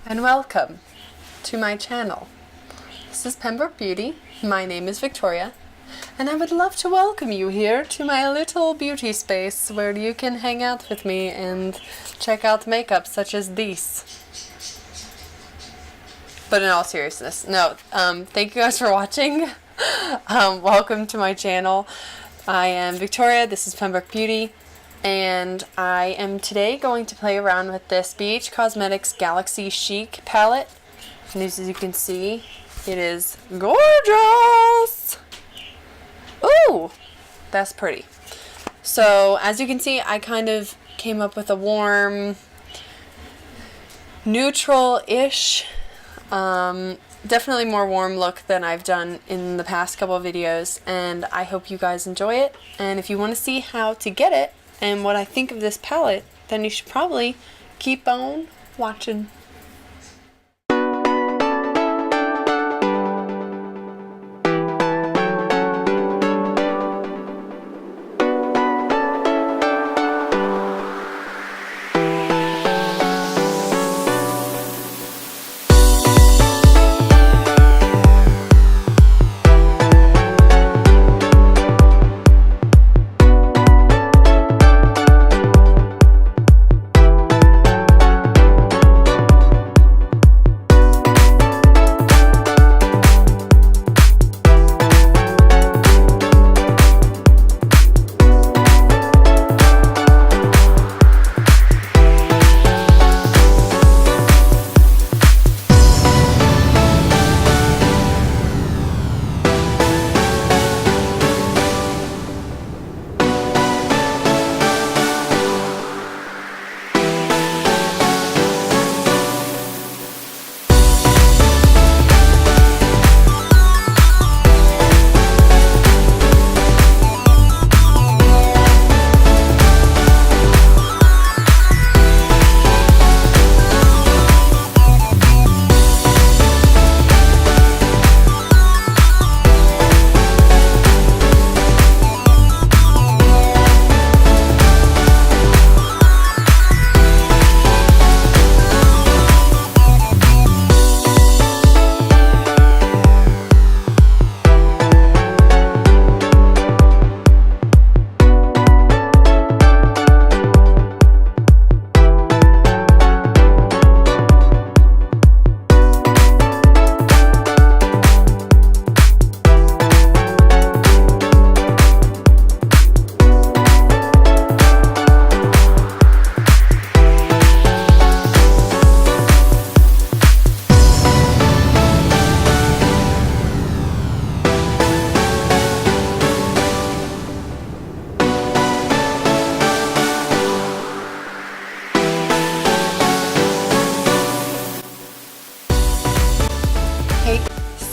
and welcome to my channel. This is Pembroke Beauty. My name is Victoria, and I would love to welcome you here to my little beauty space where you can hang out with me and check out makeup such as these. But in all seriousness, no, thank you guys for watching. Welcome to my channel. I am Victoria, this is Pembroke Beauty, and I am today going to play around with this BH Cosmetics Galaxy Chic palette. And as you can see, it is gorgeous! Ooh, that's pretty. So as you can see, I kind of came up with a warm, neutral-ish, definitely more warm look than I've done in the past couple of videos, and I hope you guys enjoy it. And if you want to see how to get it and what I think of this palette, then you should probably keep on watching.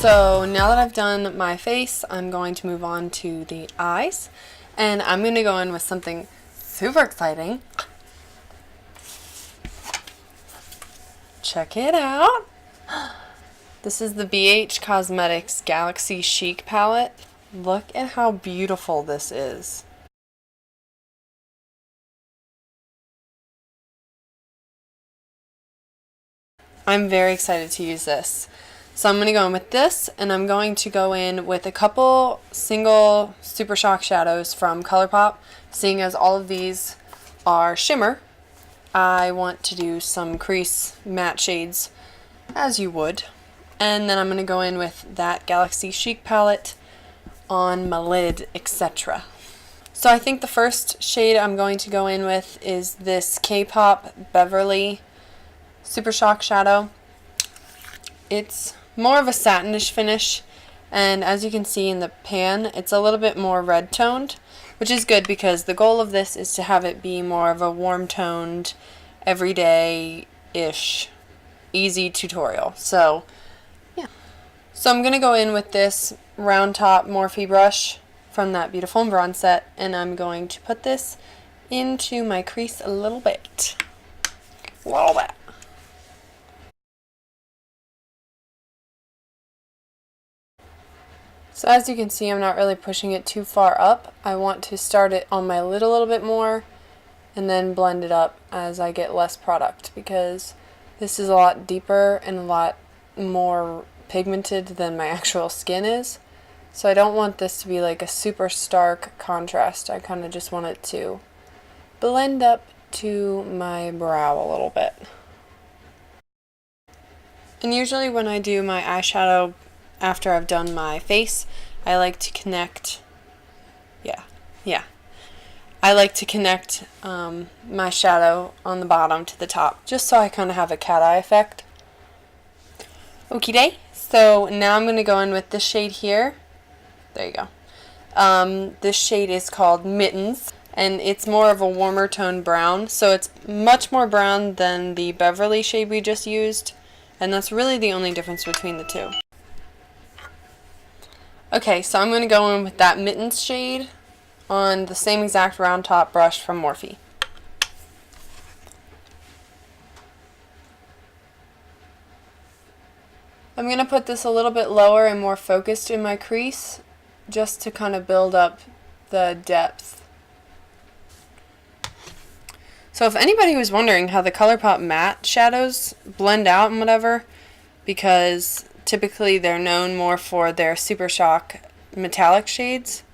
So now that I've done my face, I'm going to move on to the eyes, and I'm going to go in with something super exciting. Check it out. This is the BH Cosmetics Galaxy Chic palette. Look at how beautiful this is. I'm very excited to use this. So I'm going to go in with this, and I'm going to go in with a couple single Super Shock shadows from Colourpop. Seeing as all of these are shimmer, I want to do some crease matte shades, as you would. And then I'm going to go in with that Galaxy Chic palette on my lid, etc. So I think the first shade I'm going to go in with is this K-pop Beverly Super Shock shadow. It's more of a satinish finish, and as you can see in the pan, it's a little bit more red toned, which is good because the goal of this is to have it be more of a warm toned, everyday-ish, easy tutorial. So yeah. So I'm going to go in with this round top Morphe brush from that Beautiful Bronze set, and I'm going to put this into my crease a little bit. A little bit. So as you can see, I'm not really pushing it too far up. I want to start it on my lid a little bit more and then blend it up as I get less product, because This is a lot deeper and a lot more pigmented than my actual skin is. So I don't want this to be like a super stark contrast. I kind of just want it to blend up to my brow a little bit. And usually when I do my eyeshadow after I've done my face, I like to connect, I like to connect my shadow on the bottom to the top, just so I kind of have a cat eye effect. Okie day. So now I'm going to go in with this shade here. There you go. This shade is called Mittens, and it's more of a warmer tone brown, so it's much more brown than the Beverly shade we just used, and that's really the only difference between the two. Okay, so I'm going to go in with that Mittens shade on the same exact round top brush from Morphe. I'm going to put this a little bit lower and more focused in my crease, just to kind of build up the depth. So if anybody was wondering how the Colourpop matte shadows blend out and whatever, because typically they're known more for their Super Shock metallic shades,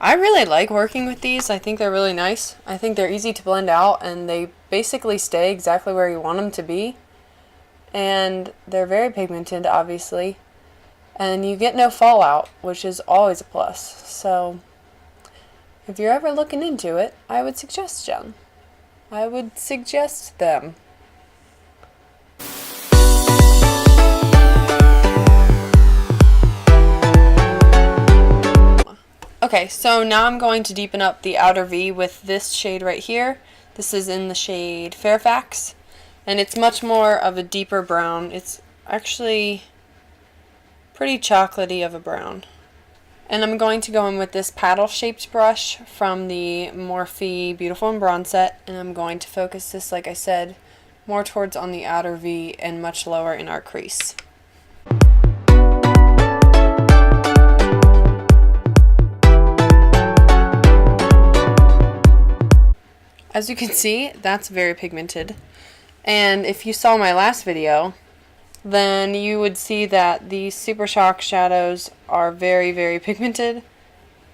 I really like working with these. I think they're really nice. I think they're easy to blend out, and they basically stay exactly where you want them to be. And they're very pigmented, obviously. And you get no fallout, which is always a plus. So if you're ever looking into it, I would suggest them. Okay, so now I'm going to deepen up the outer V with this shade right here. This is in the shade Fairfax, and it's much more of a deeper brown. It's actually pretty chocolatey of a brown. And I'm going to go in with this paddle-shaped brush from the Morphe Beautiful and Bronze set, and I'm going to focus this, like I said, more towards on the outer V and much lower in our crease. As you can see, that's very pigmented. And if you saw my last video, then you would see that these Super Shock shadows are very, very pigmented.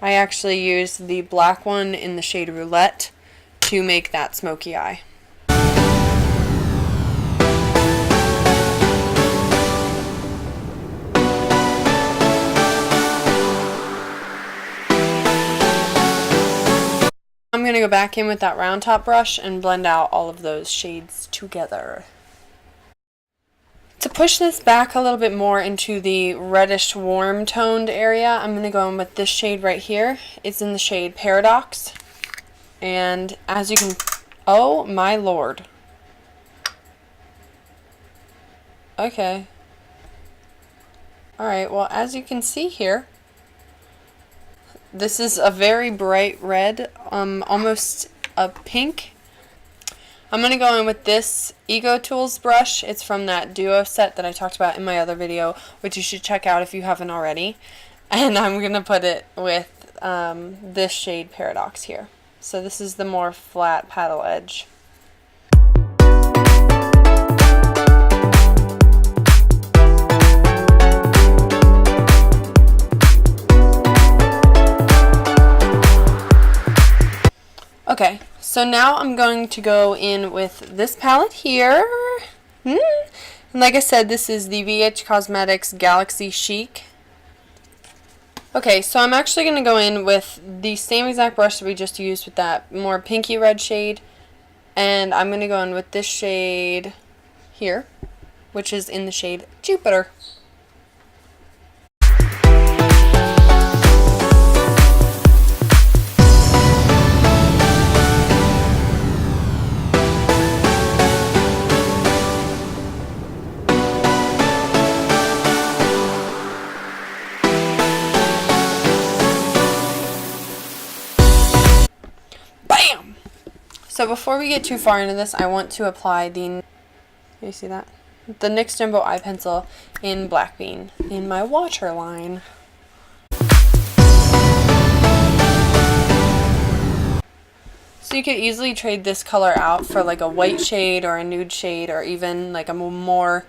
I actually used the black one in the shade Roulette to make that smoky eye. I'm going to go back in with that round top brush and blend out all of those shades together. To push this back a little bit more into the reddish warm toned area, I'm going to go in with this shade right here. It's in the shade Paradox. And as you can, oh my lord. Okay. Alright, well, as you can see here, this is a very bright red, almost a pink. I'm going to go in with this Ego Tools brush. It's from that duo set that I talked about in my other video, which you should check out if you haven't already. And I'm going to put it with this shade Paradox here. So this is the more flat paddle edge. Okay, so now I'm going to go in with this palette here. And like I said, this is the BH Cosmetics Galaxy Chic. Okay, so I'm actually going to go in with the same exact brush that we just used with that more pinky red shade. And I'm going to go in with this shade here, which is in the shade Jupiter. So before we get too far into this, I want to apply the, you see that? The NYX Jumbo Eye Pencil in Black Bean in my waterline. So you could easily trade this color out for like a white shade or a nude shade or even like a more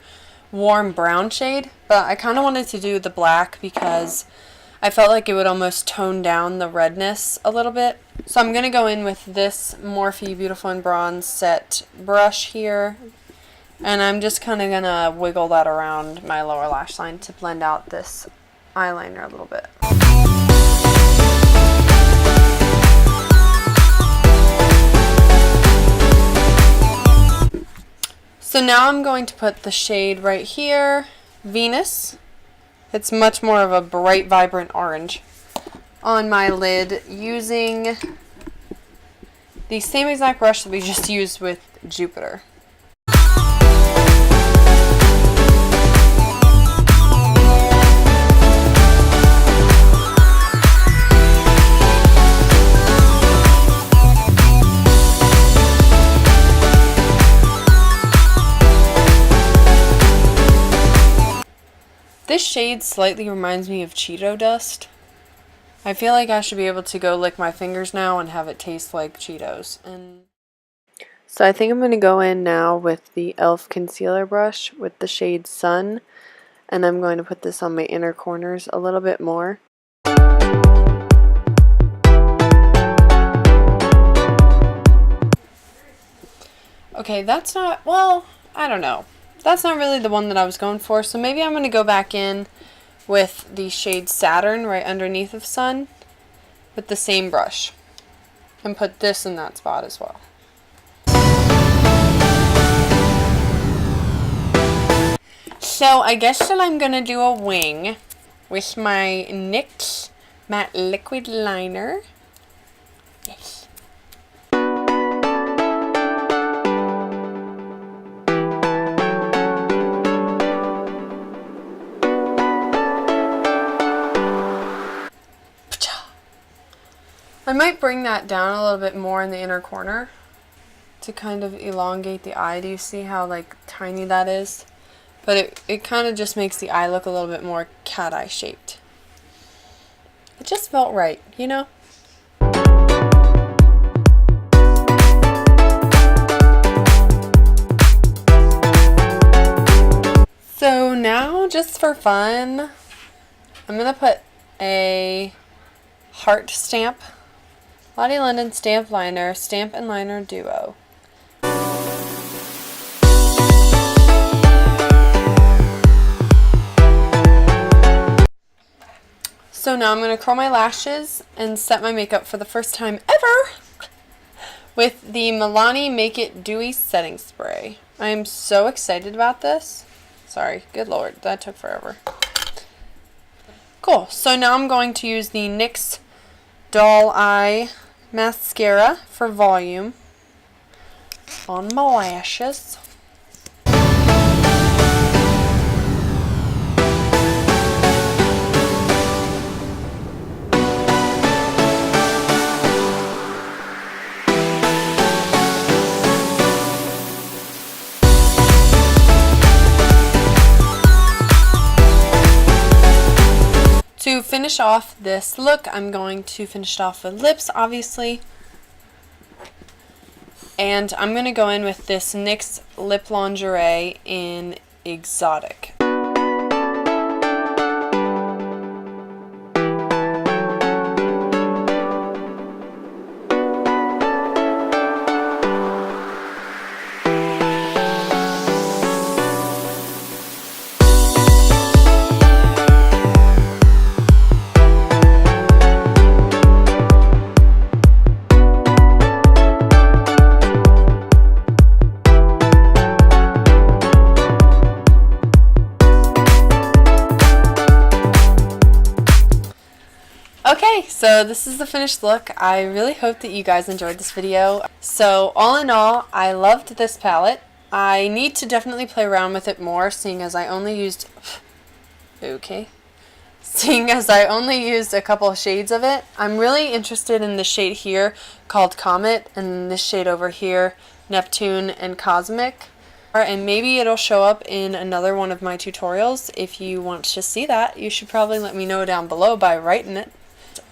warm brown shade. But I kind of wanted to do the black because I felt like it would almost tone down the redness a little bit. So I'm going to go in with this Morphe Beautiful in Bronze set brush here. And I'm just kind of going to wiggle that around my lower lash line to blend out this eyeliner a little bit. So now I'm going to put the shade right here, Venus. It's much more of a bright, vibrant orange on my lid using the same exact brush that we just used with Jupiter. This shade slightly reminds me of Cheeto dust. I feel like I should be able to go lick my fingers now and have it taste like Cheetos. So I think I'm going to go in now with the e.l.f. concealer brush with the shade Sun. And I'm going to put this on my inner corners a little bit more. Okay, that's not, well, I don't know. That's not really the one that I was going for, so maybe I'm going to go back in with the shade Saturn right underneath of Sun with the same brush and put this in that spot as well. So I guess that I'm going to do a wing with my NYX Matte Liquid Liner. Yes. I might bring that down a little bit more in the inner corner to kind of elongate the eye. Do you see how like tiny that is? But it kind of just makes the eye look a little bit more cat eye shaped. It just felt right, you know? So now, just for fun, I'm going to put a heart stamp. Lottie London Stamp Liner, Stamp and Liner Duo. So now I'm going to curl my lashes and set my makeup for the first time ever with the Milani Make It Dewy Setting Spray. I am so excited about this. Sorry, good lord, that took forever. Cool, so now I'm going to use the NYX Doll Eye Mascara for volume on my lashes. To finish off this look, I'm going to finish it off with lips, obviously. And I'm going to go in with this NYX Lip Lingerie in Exotic. Okay, so this is the finished look. I really hope that you guys enjoyed this video. So all in all, I loved this palette. I need to definitely play around with it more, seeing as I only used a couple of shades of it. I'm really interested in the shade here called Comet, and this shade over here, Neptune and Cosmic. And maybe it'll show up in another one of my tutorials. If you want to see that, you should probably let me know down below by writing it.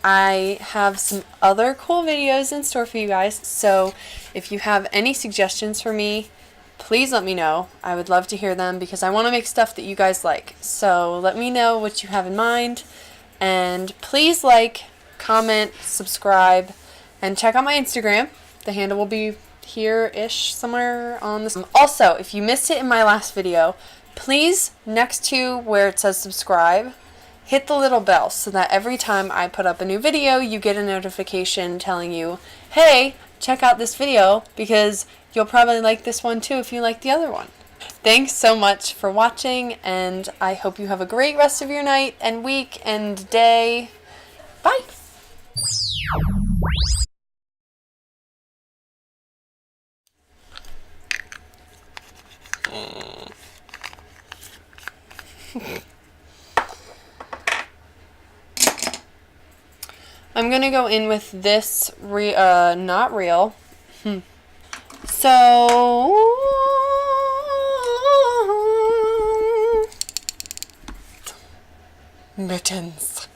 I have some other cool videos in store for you guys, so if you have any suggestions for me, please let me know. I would love to hear them because I want to make stuff that you guys like. So let me know what you have in mind, and please like, comment, subscribe, and check out my Instagram. The handle will be here-ish somewhere on this. Also, if you missed it in my last video, please, next to where it says subscribe, hit the little bell so that every time I put up a new video, you get a notification telling you, hey, check out this video, because you'll probably like this one too if you like the other one. Thanks so much for watching, and I hope you have a great rest of your night and week and day. Bye! I'm gonna go in with this not real. So mittens.